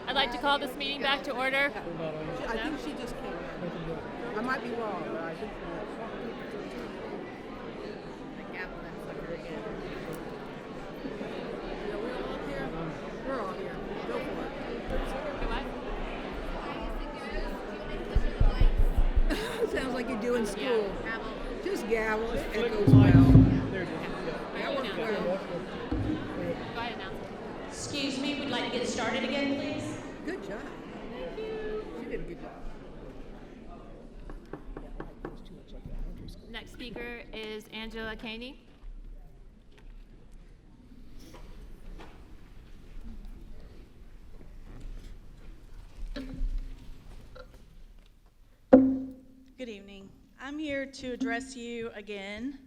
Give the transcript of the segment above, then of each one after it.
I'd like to call this meeting back to order. I think she just came. I might be wrong, but I think we're all here. Go for it. Sounds like you do in school. Just gavel. It echoes well. That worked well. Go ahead, announce it. Excuse me, we'd like to get started again, please. Good job. She did a good job. Next speaker is Angela Caney. Good evening. I'm here to address you again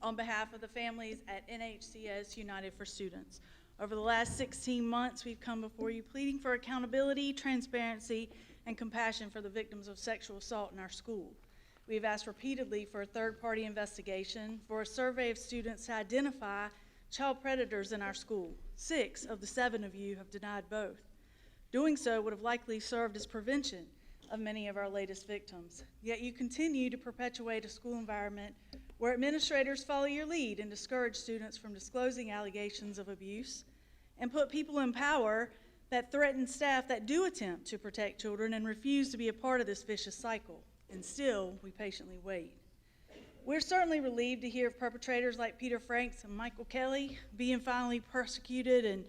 on behalf of the families at NHCS United for Students. Over the last 16 months, we've come before you pleading for accountability, transparency, and compassion for the victims of sexual assault in our school. We've asked repeatedly for a third-party investigation, for a survey of students to identify child predators in our school. 6 of the 7 of you have denied both. Doing so would have likely served as prevention of many of our latest victims. Yet you continue to perpetuate a school environment where administrators follow your lead and discourage students from disclosing allegations of abuse, and put people in power that threaten staff that do attempt to protect children and refuse to be a part of this vicious cycle. And still, we patiently wait. We're certainly relieved to hear of perpetrators like Peter Franks and Michael Kelly being finally persecuted and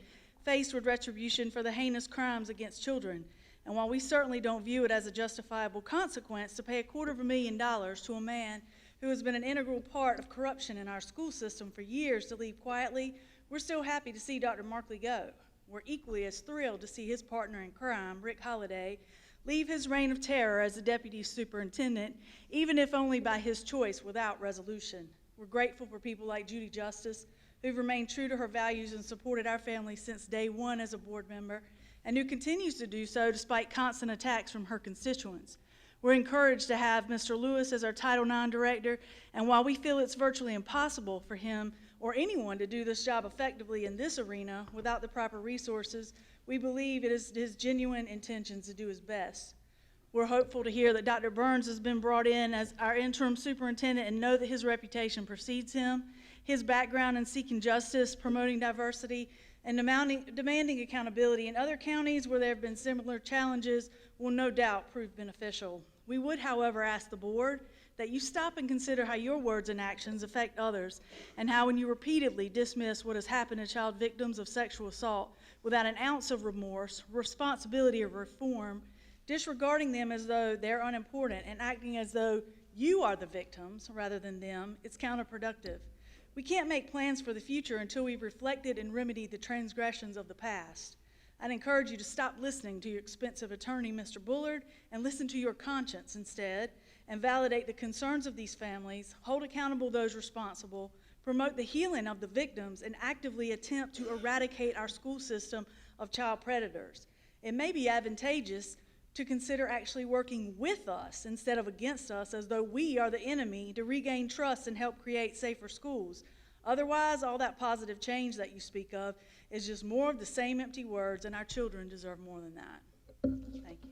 faced with retribution for the heinous crimes against children. And while we certainly don't view it as a justifiable consequence to pay $250,000 to a man who has been an integral part of corruption in our school system for years to leave quietly, we're still happy to see Dr. Markley go. We're equally as thrilled to see his partner in crime, Rick Holliday, leave his reign of terror as the deputy superintendent, even if only by his choice without resolution. We're grateful for people like Judy Justice, who've remained true to her values and supported our family since day one as a board member, and who continues to do so despite constant attacks from her constituents. We're encouraged to have Mr. Lewis as our Title IX director, and while we feel it's virtually impossible for him or anyone to do this job effectively in this arena without the proper resources, we believe it is his genuine intentions to do his best. We're hopeful to hear that Dr. Burns has been brought in as our interim superintendent and know that his reputation precedes him. His background in seeking justice, promoting diversity, and demanding accountability in other counties where there have been similar challenges will no doubt prove beneficial. We would, however, ask the board that you stop and consider how your words and actions affect others, and how when you repeatedly dismiss what has happened to child victims of sexual assault without an ounce of remorse, responsibility, or reform, disregarding them as though they're unimportant and acting as though you are the victims rather than them, it's counterproductive. We can't make plans for the future until we've reflected and remedied the transgressions of the past. I'd encourage you to stop listening to your expensive attorney, Mr. Bullard, and listen to your conscience instead, and validate the concerns of these families, hold accountable those responsible, promote the healing of the victims, and actively attempt to eradicate our school system of child predators. It may be advantageous to consider actually working with us instead of against us, as though we are the enemy, to regain trust and help create safer schools. Otherwise, all that positive change that you speak of is just more of the same empty words, and our children deserve more than that. Thank you.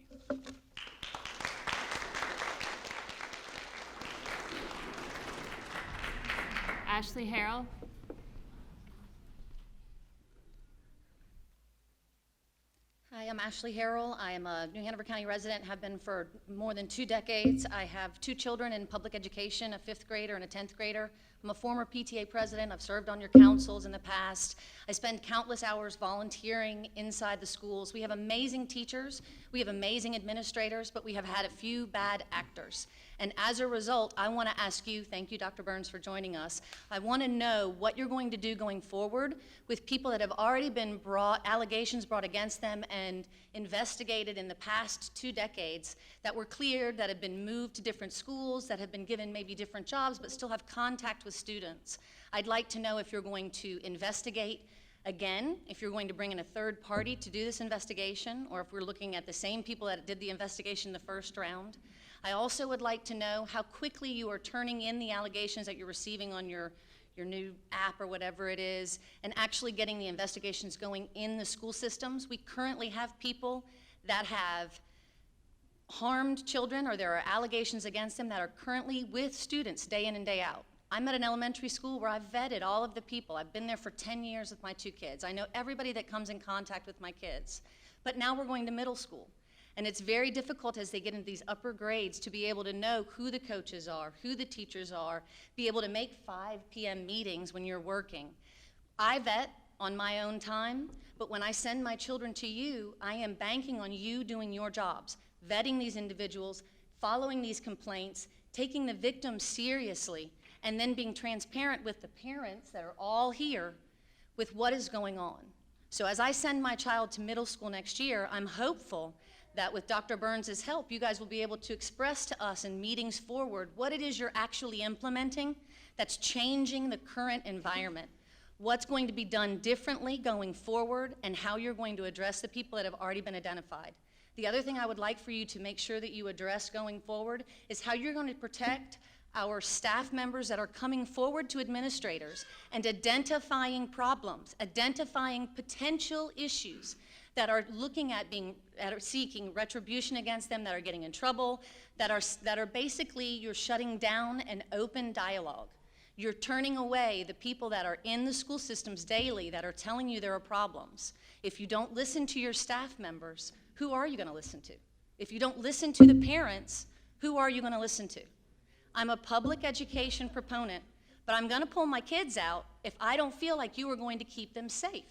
Ashley Harrell. Hi, I'm Ashley Harrell. I am a New Hanover County resident, have been for more than 2 decades. I have 2 children in public education, a 5th grader and a 10th grader. I'm a former PTA president. I've served on your councils in the past. I spend countless hours volunteering inside the schools. We have amazing teachers, we have amazing administrators, but we have had a few bad actors. And as a result, I want to ask you, thank you, Dr. Burns, for joining us. I want to know what you're going to do going forward with people that have already been allegations brought against them and investigated in the past 2 decades that were cleared, that have been moved to different schools, that have been given maybe different jobs, but still have contact with students. I'd like to know if you're going to investigate again, if you're going to bring in a third party to do this investigation, or if we're looking at the same people that did the investigation the first round. I also would like to know how quickly you are turning in the allegations that you're receiving on your your new app or whatever it is, and actually getting the investigations going in the school systems. We currently have people that have harmed children, or there are allegations against them, that are currently with students day in and day out. I'm at an elementary school where I've vetted all of the people. I've been there for 10 years with my 2 kids. I know everybody that comes in contact with my kids. But now we're going to middle school. And it's very difficult as they get into these upper grades to be able to know who the coaches are, who the teachers are, be able to make 5 p.m. meetings when you're working. I vet on my own time, but when I send my children to you, I am banking on you doing your jobs, vetting these individuals, following these complaints, taking the victims seriously, and then being transparent with the parents that are all here with what is going on. So as I send my child to middle school next year, I'm hopeful that with Dr. Burns' help, you guys will be able to express to us in meetings forward what it is you're actually implementing that's changing the current environment, what's going to be done differently going forward, and how you're going to address the people that have already been identified. The other thing I would like for you to make sure that you address going forward is how you're going to protect our staff members that are coming forward to administrators and identifying problems, identifying potential issues that are looking at that are seeking retribution against them, that are getting in trouble, that are basically, you're shutting down an open dialogue. You're turning away the people that are in the school systems daily that are telling you there are problems. If you don't listen to your staff members, who are you going to listen to? If you don't listen to the parents, who are you going to listen to? I'm a public education proponent, but I'm going to pull my kids out if I don't feel like you are going to keep them safe.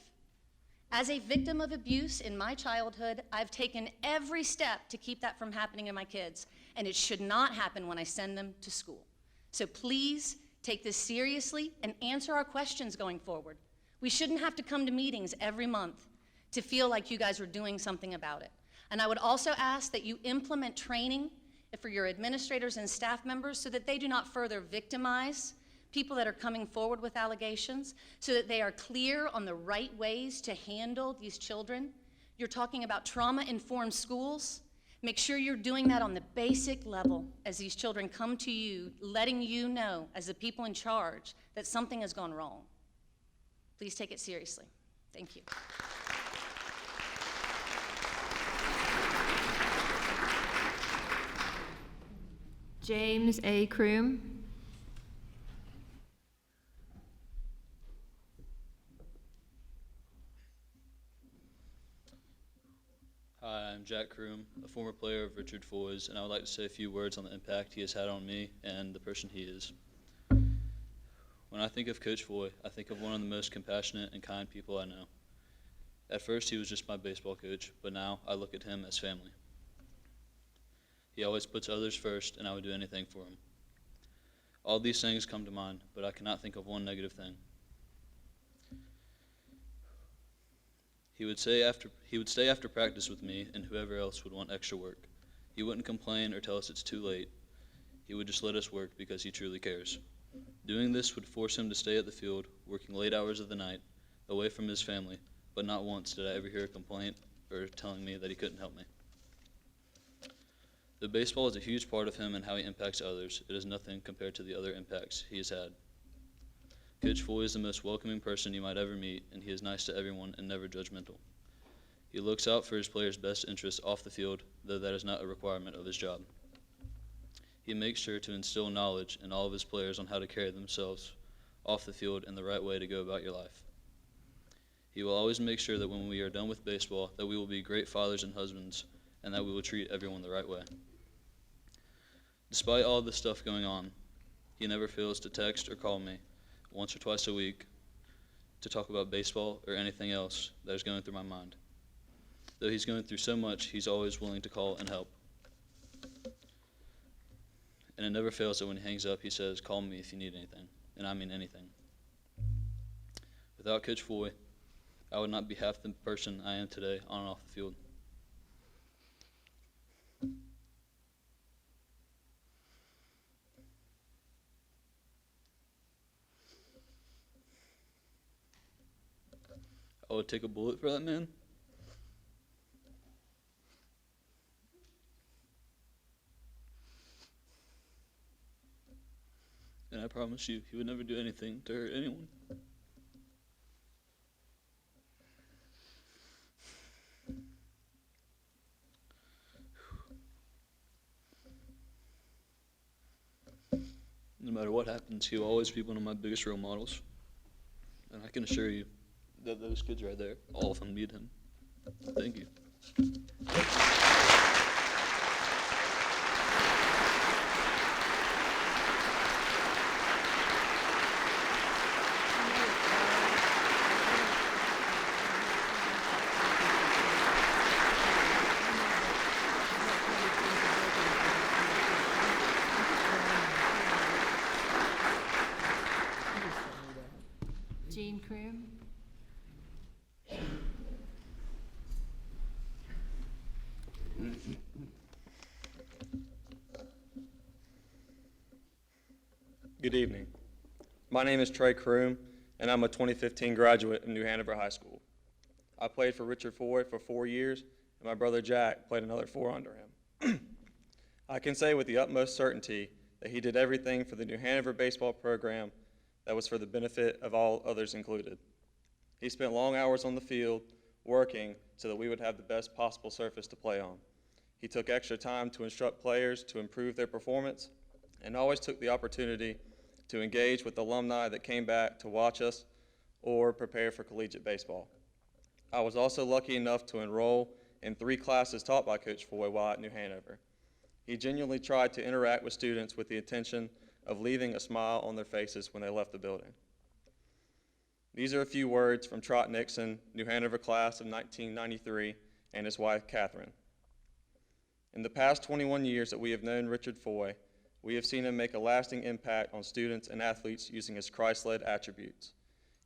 As a victim of abuse in my childhood, I've taken every step to keep that from happening to my kids, and it should not happen when I send them to school. So please take this seriously and answer our questions going forward. We shouldn't have to come to meetings every month to feel like you guys are doing something about it. And I would also ask that you implement training for your administrators and staff members so that they do not further victimize people that are coming forward with allegations, so that they are clear on the right ways to handle these children. You're talking about trauma-informed schools. Make sure you're doing that on the basic level as these children come to you, letting you know, as the people in charge, that something has gone wrong. Please take it seriously. Thank you. James A. Crew. Hi, I'm Jack Croom, a former player of Richard Foy's, and I would like to say a few words on the impact he has had on me and the person he is. When I think of Coach Foy, I think of one of the most compassionate and kind people I know. At first, he was just my baseball coach, but now I look at him as family. He always puts others first, and I would do anything for him. All these things come to mind, but I cannot think of one negative thing. He would stay after practice with me and whoever else would want extra work. He wouldn't complain or tell us it's too late. He would just let us work because he truly cares. Doing this would force him to stay at the field, working late hours of the night, away from his family, but not once did I ever hear a complaint or telling me that he couldn't help me. The baseball is a huge part of him and how he impacts others. It is nothing compared to the other impacts he has had. Coach Foy is the most welcoming person you might ever meet, and he is nice to everyone and never judgmental. He looks out for his players' best interests off the field, though that is not a requirement of his job. He makes sure to instill knowledge in all of his players on how to carry themselves off the field and the right way to go about your life. He will always make sure that when we are done with baseball, that we will be great fathers and husbands, and that we will treat everyone the right way. Despite all this stuff going on, he never fails to text or call me once or twice a week to talk about baseball or anything else that is going through my mind. Though he's going through so much, he's always willing to call and help. And it never fails that when he hangs up, he says, "Call me if you need anything," and I mean anything. Without Coach Foy, I would not be half the person I am today on and off the field. I would take a bullet for that man. And I promise promise you, he would never do anything to hurt anyone. No matter what happens, he'll always be one of my biggest role models. And I can assure you that those kids right there, all of them need him. Thank you. Crew. Good evening. My name is Trey Crew, and I'm a 2015 graduate of New Hanover High School. I played for Richard Foy for 4 years, and my brother Jack played another 4 under him. I can say with the utmost certainty that he did everything for the New Hanover baseball program that was for the benefit of all others included. He spent long hours on the field working so that we would have the best possible surface to play on. He took extra time to instruct players to improve their performance and always took the opportunity to engage with alumni that came back to watch us or prepare for collegiate baseball. I was also lucky enough to enroll in 3 classes taught by Coach Foy while at New Hanover. He genuinely tried to interact with students with the intention of leaving a smile on their faces when they left the building. These are a few words from Trot Nixon, New Hanover class of 1993, and his wife, Catherine. In the past 21 years that we have known Richard Foy, we have seen him make a lasting impact on students and athletes using his Christ-led attributes.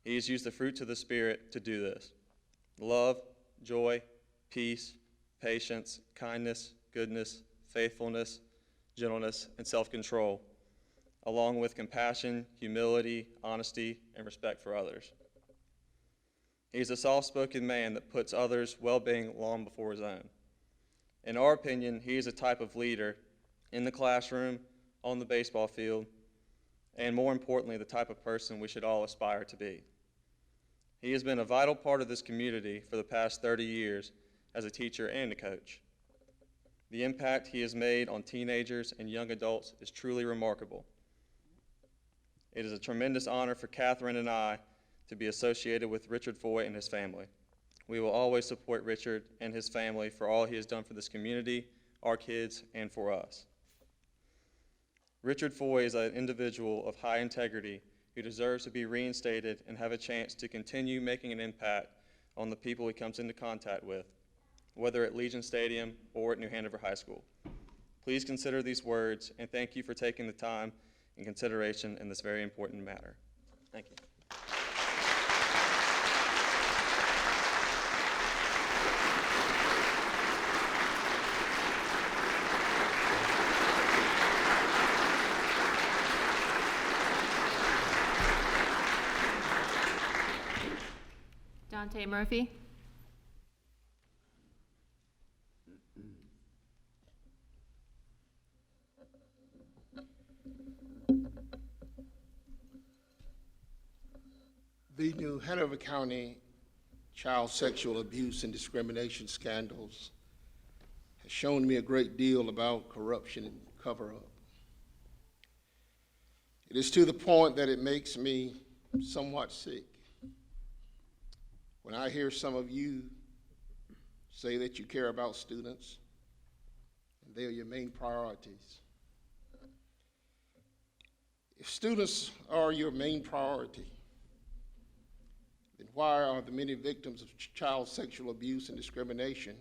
He has used the fruits of the Spirit to do this: love, joy, peace, patience, kindness, goodness, faithfulness, gentleness, and self-control, along with compassion, humility, honesty, and respect for others. He is a soft-spoken man that puts others' well-being long before his own. In our opinion, he is a type of leader in the classroom, on the baseball field, and more importantly, the type of person we should all aspire to be. He has been a vital part of this community for the past 30 years as a teacher and a coach. The impact he has made on teenagers and young adults is truly remarkable. It is a tremendous honor for Catherine and I to be associated with Richard Foy and his family. We will always support Richard and his family for all he has done for this community, our kids, and for us. Richard Foy is an individual of high integrity who deserves to be reinstated and have a chance to continue making an impact on the people he comes into contact with, whether at Legion Stadium or at New Hanover High School. Please consider these words, and thank you for taking the time and consideration in this very important matter. Thank you. Dante Murphy. The New Hanover County child sexual abuse and discrimination scandals has shown me a great deal about corruption and cover-up. It is to the point that it makes me somewhat sick when I hear some of you say that you care about students and they are your main priorities. If students are your main priority, then why are the many victims of child sexual abuse and discrimination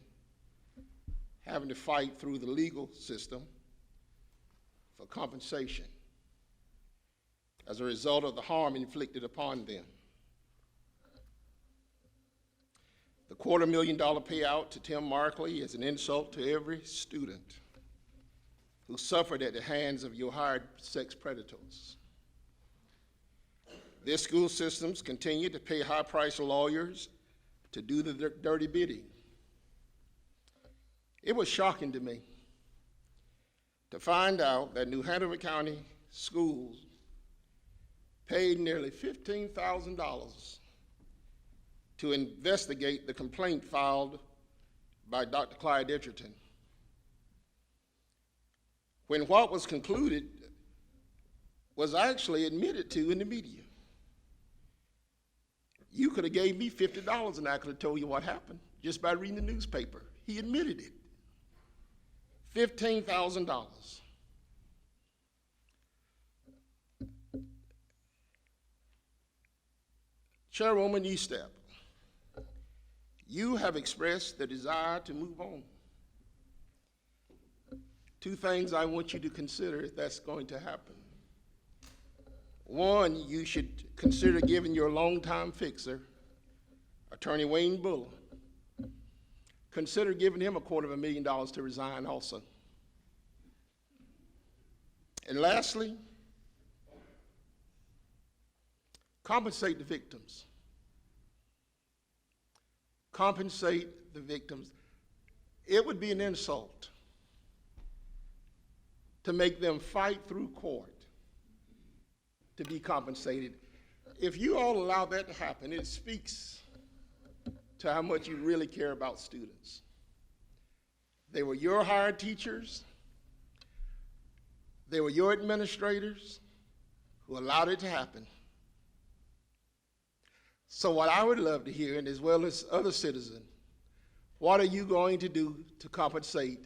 having to fight through the legal system for compensation as a result of the harm inflicted upon them? The $250,000 payout to Tim Markley is an insult to every student who suffered at the hands of your hired sex predators. Their school systems continue to pay high-priced lawyers to do the dirty bidding. It was shocking to me to find out that New Hanover County schools paid nearly $15,000 to investigate the complaint filed by Dr. Clyde Edgerton. When what was concluded was actually admitted to in the media. You could have gave me $50 and I could have told you what happened just by reading the newspaper. He admitted it. $15,000. Chairwoman Eastep, you have expressed the desire to move on. Two things I want you to consider if that's going to happen. One, you should consider giving your longtime fixer, Attorney Wayne Buller, consider giving him $250,000 to resign also. And lastly, compensate the victims. Compensate the victims. It would be an insult to make them fight through court to be compensated. If you all allow that to happen, it speaks to how much you really care about students. They were your hired teachers. They were your administrators who allowed it to happen. So what I would love to hear, and as well as other citizens, what are you going to do to compensate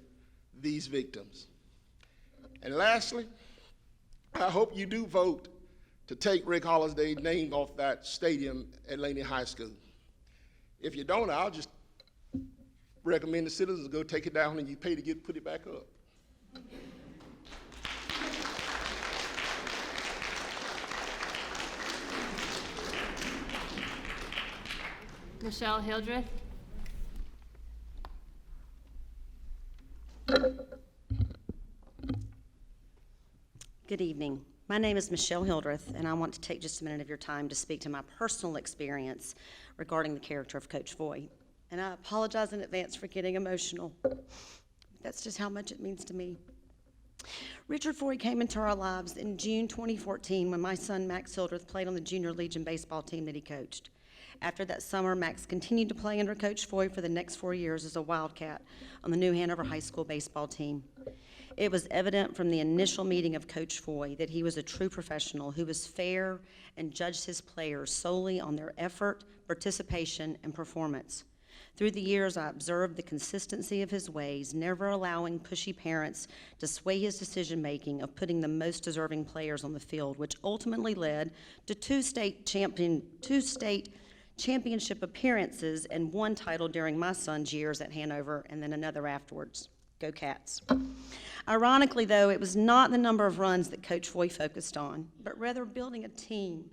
these victims? And lastly, I hope you do vote to take Rick Holliday's name off that stadium at Laney High School. If you don't, I'll just recommend the citizens go take it down and you pay to put it back up. Michelle Hildurth. Good evening. My name is Michelle Hildurth, and I want to take just a minute of your time to speak to my personal experience regarding the character of Coach Foy. And I apologize in advance for getting emotional. That's just how much it means to me. Richard Foy came into our lives in June 2014 when my son Max Hildurth played on the Junior Legion baseball team that he coached. After that summer, Max continued to play under Coach Foy for the next 4 years as a Wildcat on the New Hanover High School baseball team. It was evident from the initial meeting of Coach Foy that he was a true professional who was fair and judged his players solely on their effort, participation, and performance. Through the years, I observed the consistency of his ways, never allowing pushy parents to sway his decision-making of putting the most deserving players on the field, which ultimately led to two state championship appearances and one title during my son's years at Hanover and then another afterwards. Go Cats. Ironically, though, it was not the number of runs that Coach Foy focused on, but rather building a team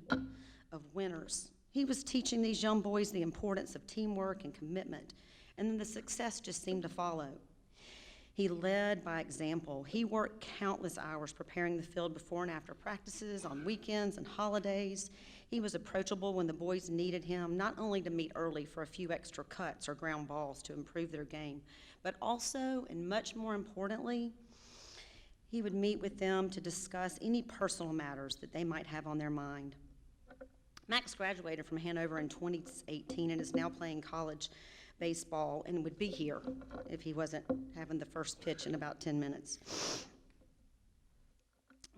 of winners. He was teaching these young boys the importance of teamwork and commitment, and then the success just seemed to follow. He led by example. He worked countless hours preparing the field before and after practices, on weekends and holidays. He was approachable when the boys needed him, not only to meet early for a few extra cuts or ground balls to improve their game, but also, and much more importantly, he would meet with them to discuss any personal matters that they might have on their mind. Max graduated from Hanover in 2018 and is now playing college baseball and would be here if he wasn't having the first pitch in about 10 minutes.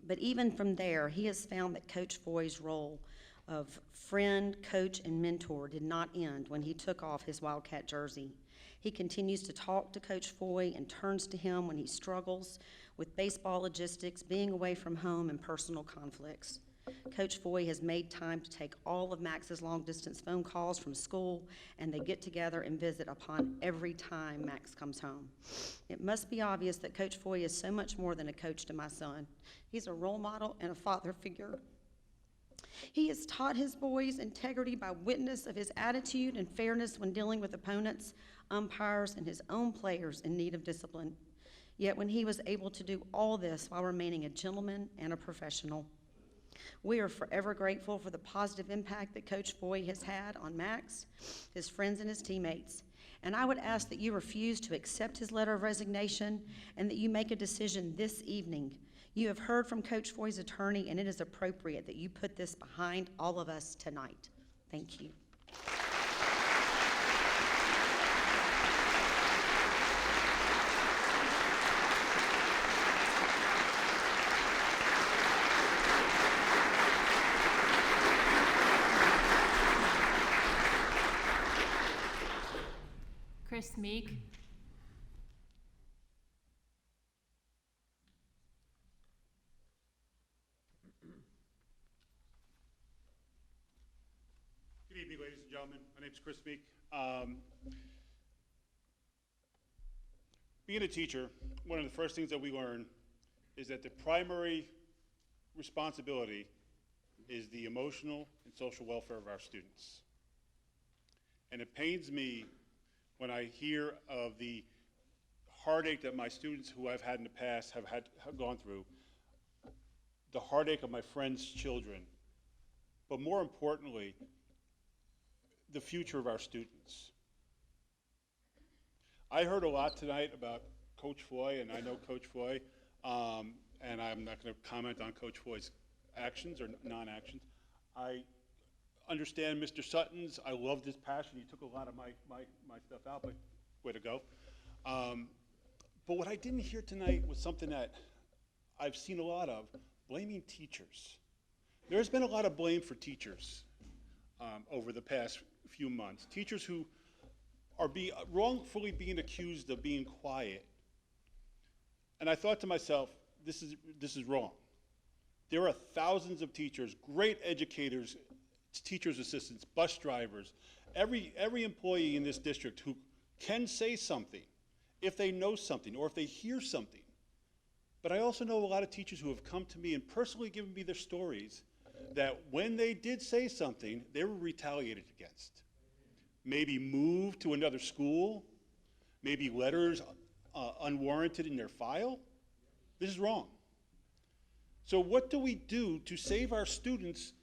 But even from there, he has found that Coach Foy's role of friend, coach, and mentor did not end when he took off his Wildcat jersey. He continues to talk to Coach Foy and turns to him when he struggles with baseball logistics, being away from home, and personal conflicts. Coach Foy has made time to take all of Max's long-distance phone calls from school, and they get together and visit upon every time Max comes home. It must be obvious that Coach Foy is so much more than a coach to my son. He's a role model and a father figure. He has taught his boys integrity by witness of his attitude and fairness when dealing with opponents, umpires, and his own players in need of discipline. Yet when he was able to do all this while remaining a gentleman and a professional. We are forever grateful for the positive impact that Coach Foy has had on Max, his friends, and his teammates. And I would ask that you refuse to accept his letter of resignation and that you make a decision this evening. You have heard from Coach Foy's attorney, and it is appropriate that you put this behind all of us tonight. Thank you. Chris Meek. Good evening, ladies and gentlemen. My name is Chris Meek. Being a teacher, one of the first things that we learn is that the primary responsibility is the emotional and social welfare of our students. And it pains me when I hear of the heartache that my students who I've had in the past have gone through, the heartache of my friends' children, but more importantly, the future of our students. I heard a lot tonight about Coach Foy, and I know Coach Foy, and I'm not going to comment on Coach Foy's actions or non-actions. I understand Mr. Sutton's. I loved his passion. He took a lot of my stuff out, but way to go. But what I didn't hear tonight was something that I've seen a lot of, blaming teachers. There's been a lot of blame for teachers over the past few months. Teachers who are wrongfully being accused of being quiet. And I thought to myself, this is wrong. There are thousands of teachers, great educators, teachers' assistants, bus drivers, every employee in this district who can say something if they know something or if they hear something. But I also know a lot of teachers who have come to me and personally given me their stories that when they did say something, they were retaliated against. Maybe moved to another school, maybe letters unwarranted in their file. This is wrong. So what do we do to save our students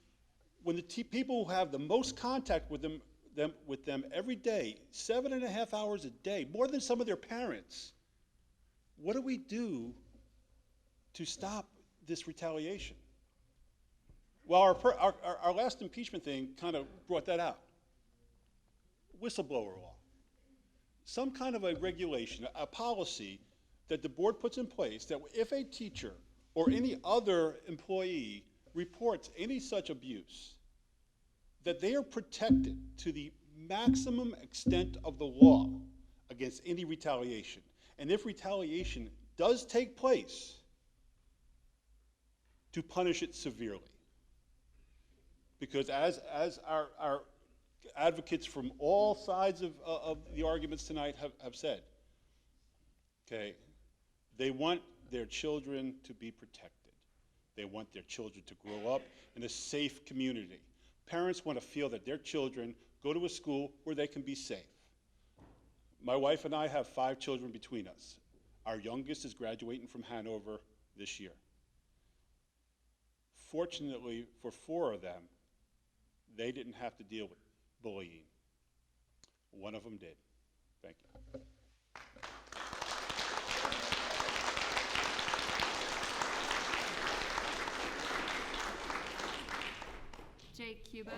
when the people who have the most contact with them every day, 7.5 hours a day, more than some of their parents? What do we do to stop this retaliation? Well, our last impeachment thing kind of brought that out. Whistleblower law. Some kind of a regulation, a policy that the board puts in place that if a teacher or any other employee reports any such abuse, that they are protected to the maximum extent of the law against any retaliation. And if retaliation does take place, to punish it severely. Because as our advocates from all sides of the arguments tonight have said, okay, they want their children to be protected. They want their children to grow up in a safe community. Parents want to feel that their children go to a school where they can be safe. My wife and I have 5 children between us. Our youngest is graduating from Hanover this year. Fortunately for 4 of them, they didn't have to deal with bullying. One of them did. Thank you. Jake Cuba.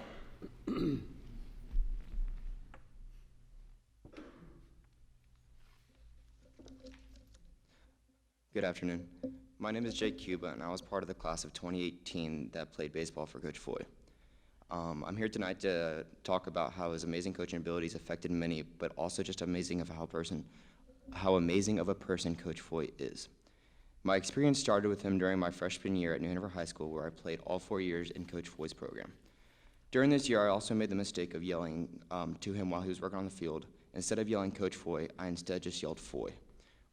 Good afternoon. My name is Jake Cuba, and I was part of the class of 2018 that played baseball for Coach Foy. I'm here tonight to talk about how his amazing coaching abilities affected many, but also just amazing of how amazing of a person Coach Foy is. My experience started with him during my freshman year at New Hanover High School, where I played all 4 years in Coach Foy's program. During this year, I also made the mistake of yelling to him while he was working on the field. Instead of yelling Coach Foy, I instead just yelled Foy.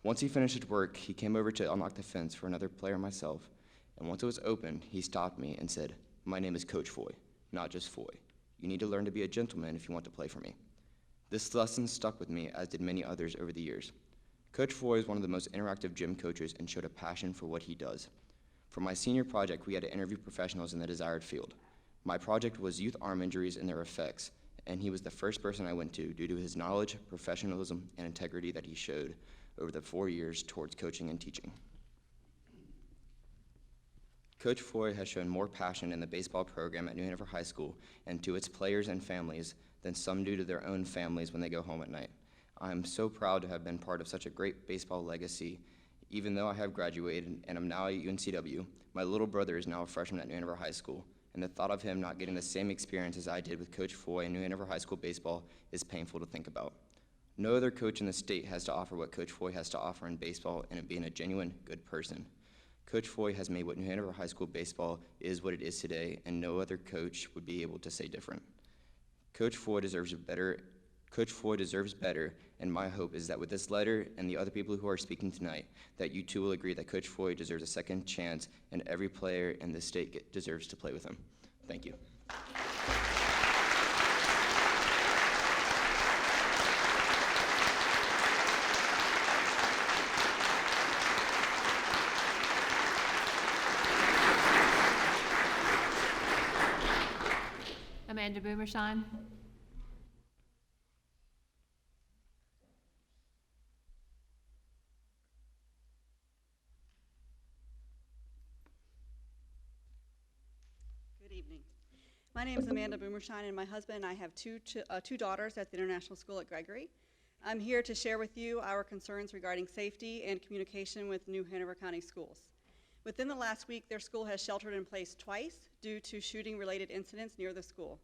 Once he finished his work, he came over to unlock the fence for another player and myself, and once it was open, he stopped me and said, "My name is Coach Foy, not just Foy. You need to learn to be a gentleman if you want to play for me." This lesson stuck with me, as did many others over the years. Coach Foy is one of the most interactive gym coaches and showed a passion for what he does. For my senior project, we had to interview professionals in the desired field. My project was youth arm injuries and their effects, and he was the first person I went to due to his knowledge, professionalism, and integrity that he showed over the 4 years towards coaching and teaching. Coach Foy has shown more passion in the baseball program at New Hanover High School and to its players and families than some do to their own families when they go home at night. I am so proud to have been part of such a great baseball legacy. Even though I have graduated and am now at UNCW, my little brother is now a freshman at New Hanover High School, and the thought of him not getting the same experience as I did with Coach Foy in New Hanover High School baseball is painful to think about. No other coach in the state has to offer what Coach Foy has to offer in baseball and in being a genuine, good person. Coach Foy has made what New Hanover High School baseball is what it is today, and no other coach would be able to say different. Coach Foy deserves better, and my hope is that with this letter and the other people who are speaking tonight, that you too will agree that Coach Foy deserves a second chance, and every player in the state deserves to play with him. Thank you. Amanda Boomersheim. Good evening. My name is Amanda Boomersheim, and my husband and I have two daughters at the International School at Gregory. I'm here to share with you our concerns regarding safety and communication with New Hanover County Schools. Within the last week, their school has sheltered in place twice due to shooting-related incidents near the school.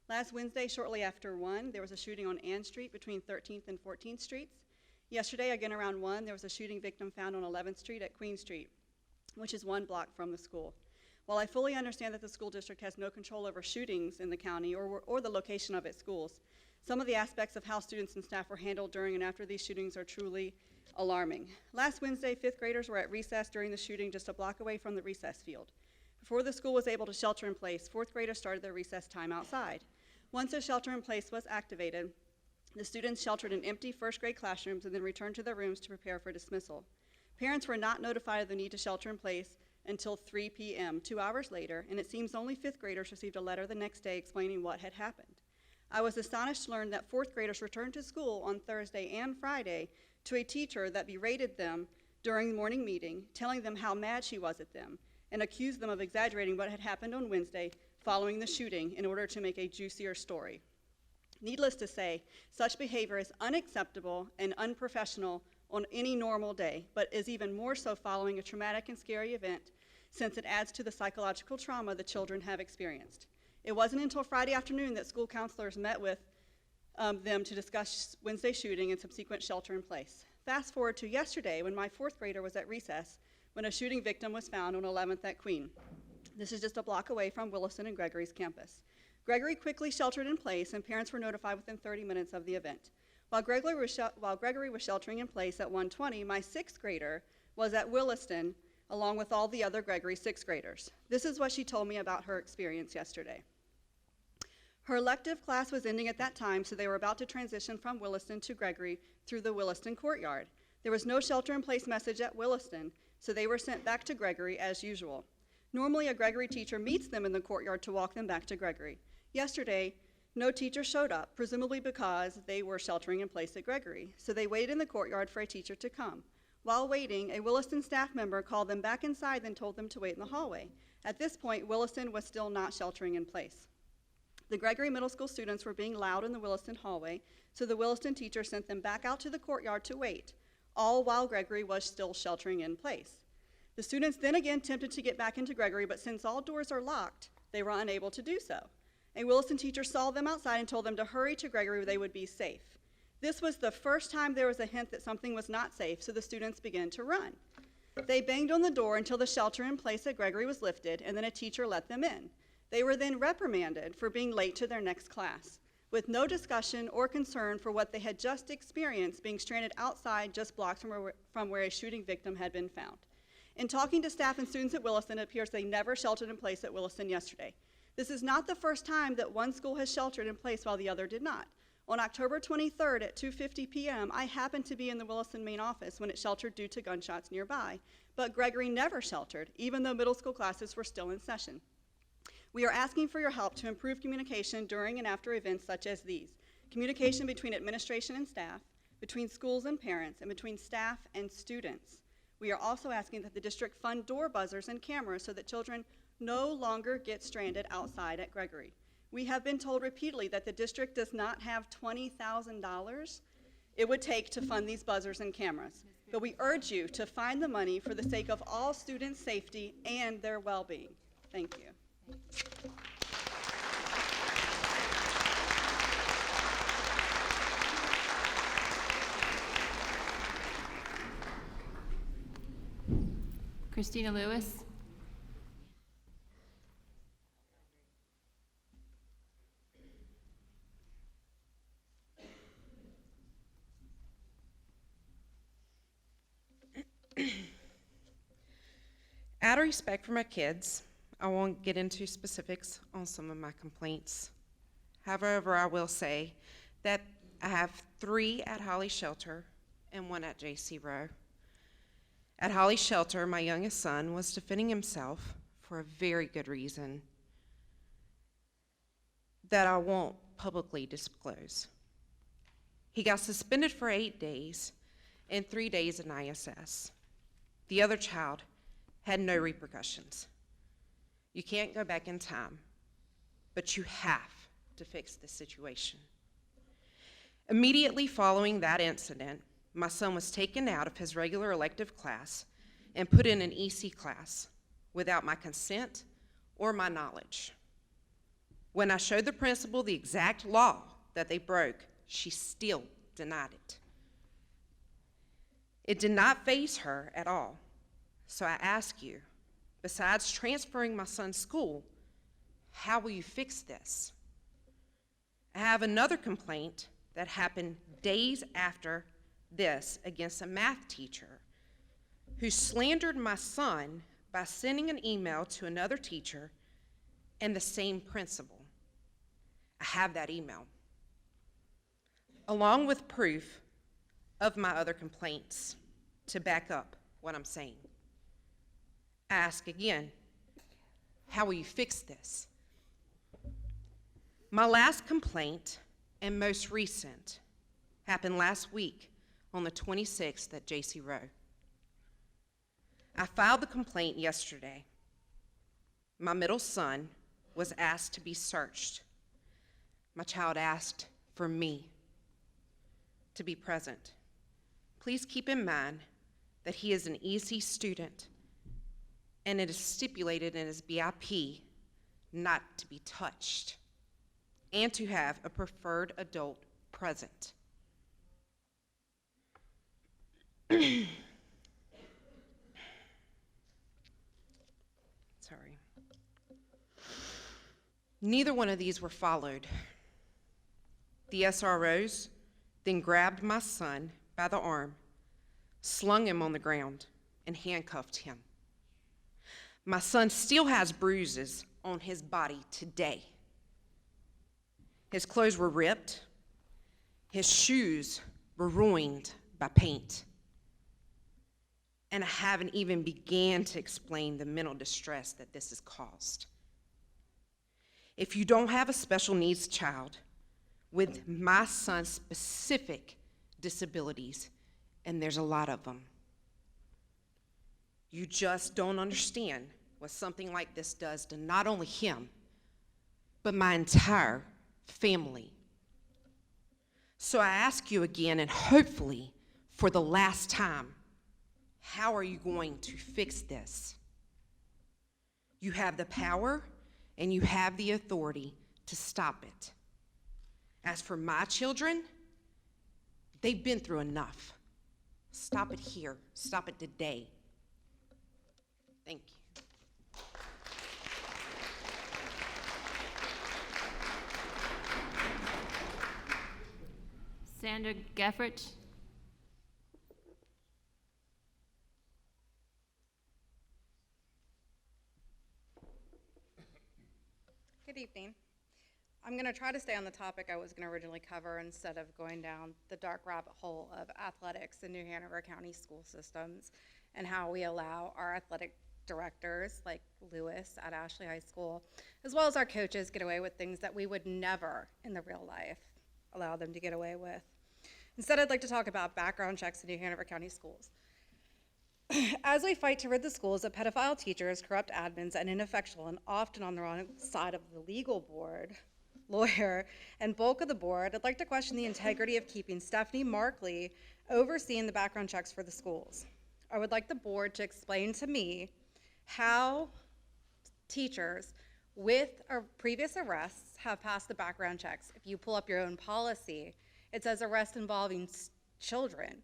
Last Wednesday, shortly after 1, there was a shooting on Ann Street between 13th and 14th Streets. Yesterday, again around 1, there was a shooting victim found on 11th Street at Queen Street, which is 1 block from the school. While I fully understand that the school district has no control over shootings in the county or the location of its schools, some of the aspects of how students and staff were handled during and after these shootings are truly alarming. Last Wednesday, 5th graders were at recess during the shooting just a block away from the recess field. Before the school was able to shelter in place, 4th graders started their recess time outside. Once the shelter in place was activated, the students sheltered in empty first grade classrooms and then returned to their rooms to prepare for dismissal. Parents were not notified of the need to shelter in place until 3 p.m., 2 hours later, and it seems only 5th graders received a letter the next day explaining what had happened. I was astonished to learn that 4th graders returned to school on Thursday and Friday to a teacher that berated them during the morning meeting, telling them how mad she was at them, and accused them of exaggerating what had happened on Wednesday following the shooting in order to make a juicier story. Needless to say, such behavior is unacceptable and unprofessional on any normal day, but is even more so following a traumatic and scary event, since it adds to the psychological trauma the children have experienced. It wasn't until Friday afternoon that school counselors met with them to discuss Wednesday's shooting and subsequent shelter in place. Fast forward to yesterday when my 4th grader was at recess when a shooting victim was found on 11th at Queen. This is just a block away from Williston and Gregory's campus. Gregory quickly sheltered in place, and parents were notified within 30 minutes of the event. While Gregory was sheltering in place at 1:20, my 6th grader was at Williston along with all the other Gregory 6th graders. This is what she told me about her experience yesterday. Her elective class was ending at that time, so they were about to transition from Williston to Gregory through the Williston courtyard. There was no shelter-in-place message at Williston, so they were sent back to Gregory as usual. Normally, a Gregory teacher meets them in the courtyard to walk them back to Gregory. Yesterday, no teacher showed up, presumably because they were sheltering in place at Gregory, so they waited in the courtyard for a teacher to come. While waiting, a Williston staff member called them back inside, then told them to wait in the hallway. At this point, Williston was still not sheltering in place. The Gregory Middle School students were being loud in the Williston hallway, so the Williston teacher sent them back out to the courtyard to wait, all while Gregory was still sheltering in place. The students then again attempted to get back into Gregory, but since all doors are locked, they were unable to do so. A Williston teacher saw them outside and told them to hurry to Gregory where they would be safe. This was the first time there was a hint that something was not safe, so the students began to run. They banged on the door until the shelter in place at Gregory was lifted, and then a teacher let them in. They were then reprimanded for being late to their next class, with no discussion or concern for what they had just experienced, being stranded outside just blocks from where a shooting victim had been found. In talking to staff and students at Williston, it appears they never sheltered in place at Williston yesterday. This is not the first time that one school has sheltered in place while the other did not. On October 23rd at 2:50 p.m., I happened to be in the Williston main office when it sheltered due to gunshots nearby, but Gregory never sheltered, even though middle school classes were still in session. We are asking for your help to improve communication during and after events such as these. Communication between administration and staff, between schools and parents, and between staff and students. We are also asking that the district fund door buzzers and cameras so that children no longer get stranded outside at Gregory. We have been told repeatedly that the district does not have $20,000 it would take to fund these buzzers and cameras. But we urge you to find the money for the sake of all students' safety and their well-being. Thank you. Christina Lewis. Out of respect for my kids, I won't get into specifics on some of my complaints. However, I will say that I have 3 at Holly Shelter and 1 at J.C. Rowe. At Holly Shelter, my youngest son was defending himself for a very good reason that I won't publicly disclose. He got suspended for 8 days and 3 days in ISS. The other child had no repercussions. You can't go back in time, but you have to fix this situation. Immediately following that incident, my son was taken out of his regular elective class and put in an EC class without my consent or my knowledge. When I showed the principal the exact law that they broke, she still denied it. It did not faze her at all. So I ask you, besides transferring my son's school, how will you fix this? I have another complaint that happened days after this against a math teacher who slandered my son by sending an email to another teacher and the same principal. I have that email, along with proof of my other complaints to back up what I'm saying. I ask again, how will you fix this? My last complaint and most recent happened last week on the 26th at J.C. Rowe. I filed the complaint yesterday. My middle son was asked to be searched. My child asked for me to be present. Please keep in mind that he is an EC student, and it is stipulated in his BIP not to be touched and to have a preferred adult present. Sorry. Neither one of these were followed. The SROs then grabbed my son by the arm, slung him on the ground, and handcuffed him. My son still has bruises on his body today. His clothes were ripped. His shoes were ruined by paint. And I haven't even began to explain the mental distress that this has caused. If you don't have a special needs child with my son's specific disabilities, and there's a lot of them, you just don't understand what something like this does to not only him, but my entire family. So I ask you again, and hopefully for the last time, how are you going to fix this? You have the power and you have the authority to stop it. As for my children, they've been through enough. Stop it here. Stop it today. Thank you. Sandra Geffrich. Good evening. I'm going to try to stay on the topic I was going to originally cover instead of going down the dark rabbit hole of athletics in New Hanover County school systems and how we allow our athletic directors like Lewis at Ashley High School, as well as our coaches, get away with things that we would never in the real life allow them to get away with. Instead, I'd like to talk about background checks in New Hanover County schools. As we fight to rid the schools of pedophile teachers, corrupt admins, and ineffectual and often on the wrong side of the legal board, lawyer, and bulk of the board, I'd like to question the integrity of keeping Stephanie Markley overseeing the background checks for the schools. I would like the board to explain to me how teachers with previous arrests have passed the background checks. If you pull up your own policy, it says arrest involving children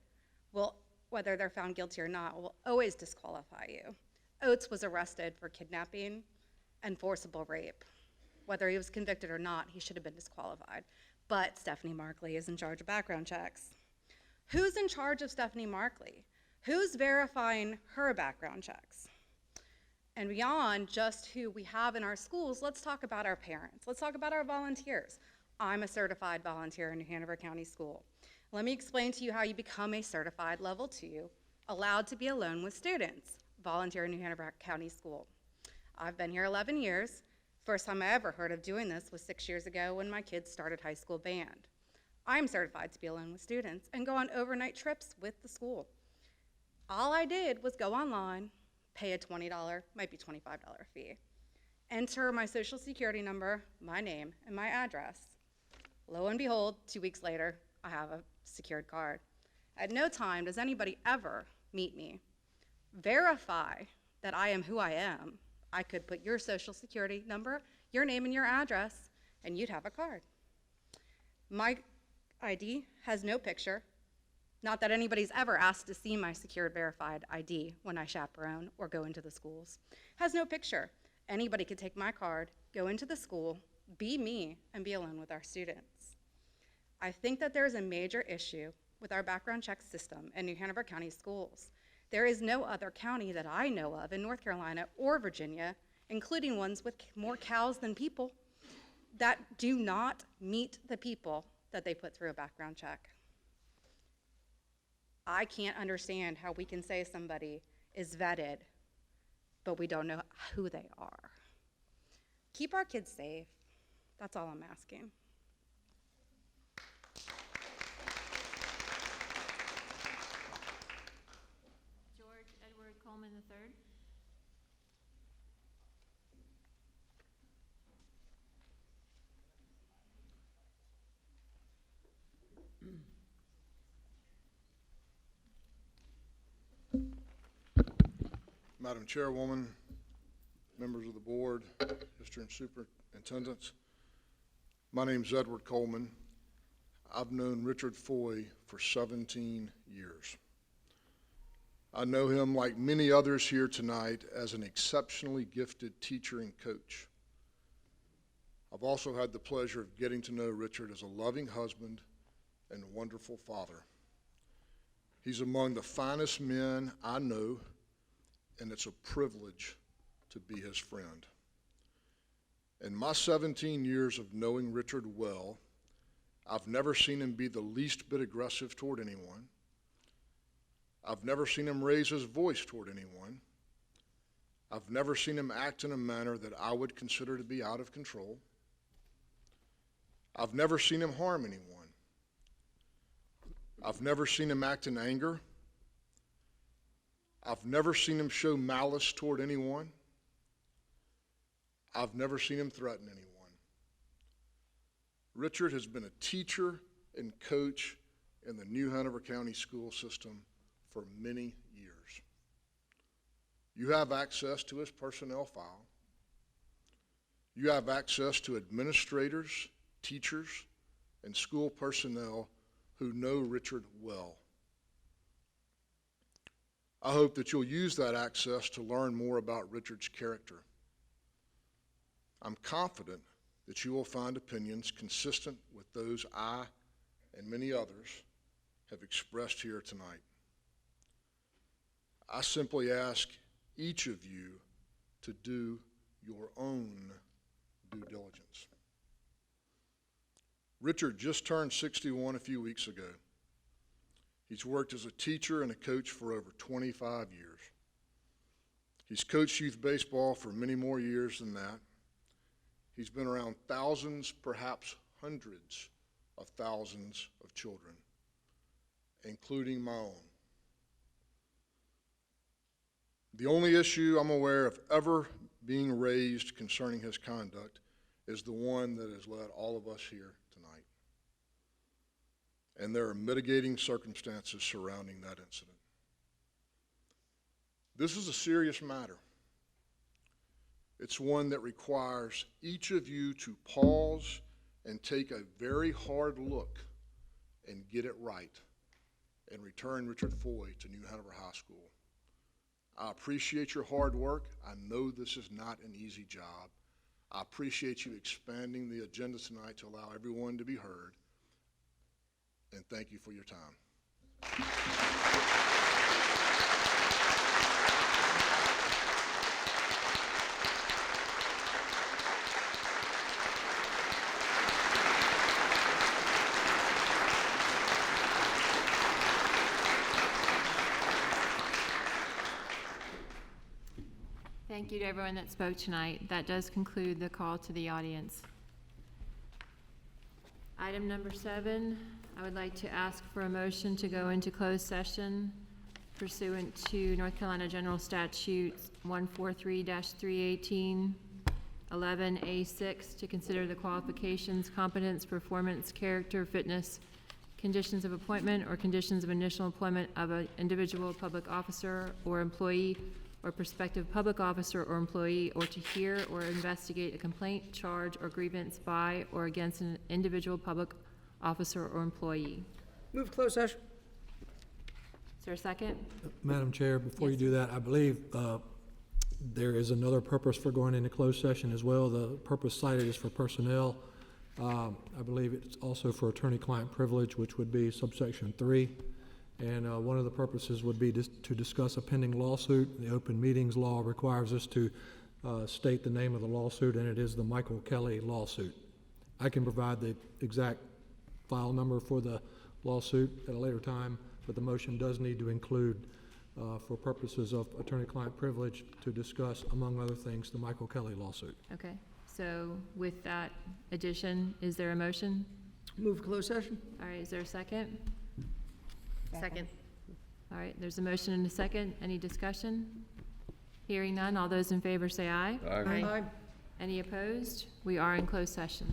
will, whether they're found guilty or not, will always disqualify you. Oates was arrested for kidnapping and forcible rape. Whether he was convicted or not, he should have been disqualified. But Stephanie Markley is in charge of background checks. Who's in charge of Stephanie Markley? Who's verifying her background checks? And beyond just who we have in our schools, let's talk about our parents. Let's talk about our volunteers. I'm a certified volunteer in New Hanover County School. Let me explain to you how you become a certified level 2, allowed to be alone with students, volunteer in New Hanover County School. I've been here 11 years. First time I ever heard of doing this was 6 years ago when my kids started high school band. I'm certified to be alone with students and go on overnight trips with the school. All I did was go online, pay a $20, might be $25 fee, enter my social security number, my name, and my address. Lo and behold, 2 weeks later, I have a secured card. At no time does anybody ever meet me, verify that I am who I am. I could put your social security number, your name, and your address, and you'd have a card. My ID has no picture. Not that anybody's ever asked to see my secured verified ID when I chaperone or go into the schools. Has no picture. Anybody could take my card, go into the school, be me, and be alone with our students. I think that there is a major issue with our background check system in New Hanover County schools. There is no other county that I know of in North Carolina or Virginia, including ones with more cows than people, that do not meet the people that they put through a background check. I can't understand how we can say somebody is vetted, but we don't know who they are. Keep our kids safe. That's all I'm asking. George Edward Coleman III. Madam Chairwoman, members of the board, Mr. and Superintendents, my name's Edward Coleman. I've known Richard Foy for 17 years. I know him, like many others here tonight, as an exceptionally gifted teacher and coach. I've also had the pleasure of getting to know Richard as a loving husband and a wonderful father. He's among the finest men I know, and it's a privilege to be his friend. In my 17 years of knowing Richard well, I've never seen him be the least bit aggressive toward anyone. I've never seen him raise his voice toward anyone. I've never seen him act in a manner that I would consider to be out of control. I've never seen him harm anyone. I've never seen him act in anger. I've never seen him show malice toward anyone. I've never seen him threaten anyone. Richard has been a teacher and coach in the New Hanover County school system for many years. You have access to his personnel file. You have access to administrators, teachers, and school personnel who know Richard well. I hope that you'll use that access to learn more about Richard's character. I'm confident that you will find opinions consistent with those I and many others have expressed here tonight. I simply ask each of you to do your own due diligence. Richard just turned 61 a few weeks ago. He's worked as a teacher and a coach for over 25 years. He's coached youth baseball for many more years than that. He's been around thousands, perhaps hundreds of thousands of children, including my own. The only issue I'm aware of ever being raised concerning his conduct is the one that has led all of us here tonight. And there are mitigating circumstances surrounding that incident. This is a serious matter. It's one that requires each of you to pause and take a very hard look and get it right and return Richard Foy to New Hanover High School. I appreciate your hard work. I know this is not an easy job. I appreciate you expanding the agenda tonight to allow everyone to be heard. And thank you for your time. Thank you to everyone that spoke tonight. That does conclude the call to the audience. Item number 7, I would like to ask for a motion to go into closed session pursuant to North Carolina General Statute 143-318, 11A6, to consider the qualifications, competence, performance, character, fitness, conditions of appointment, or conditions of initial employment of an individual public officer or employee or prospective public officer or employee, or to hear or investigate a complaint, charge, or grievance by or against an individual public officer or employee. Move closed session. Is there a second? Madam Chair, before you do that, I believe there is another purpose for going into closed session as well. The purpose cited is for personnel. I believe it's also for attorney-client privilege, which would be subsection 3. And one of the purposes would be to discuss a pending lawsuit. The open meetings law requires us to state the name of the lawsuit, and it is the Michael Kelly lawsuit. I can provide the exact file number for the lawsuit at a later time, but the motion does need to include, for purposes of attorney-client privilege, to discuss, among other things, the Michael Kelly lawsuit. Okay, so with that addition, is there a motion? Move closed session. All right, is there a second? Second. All right, there's a motion and a second. Any discussion? Hearing none, all those in favor say aye. Aye. Any opposed? We are in closed session.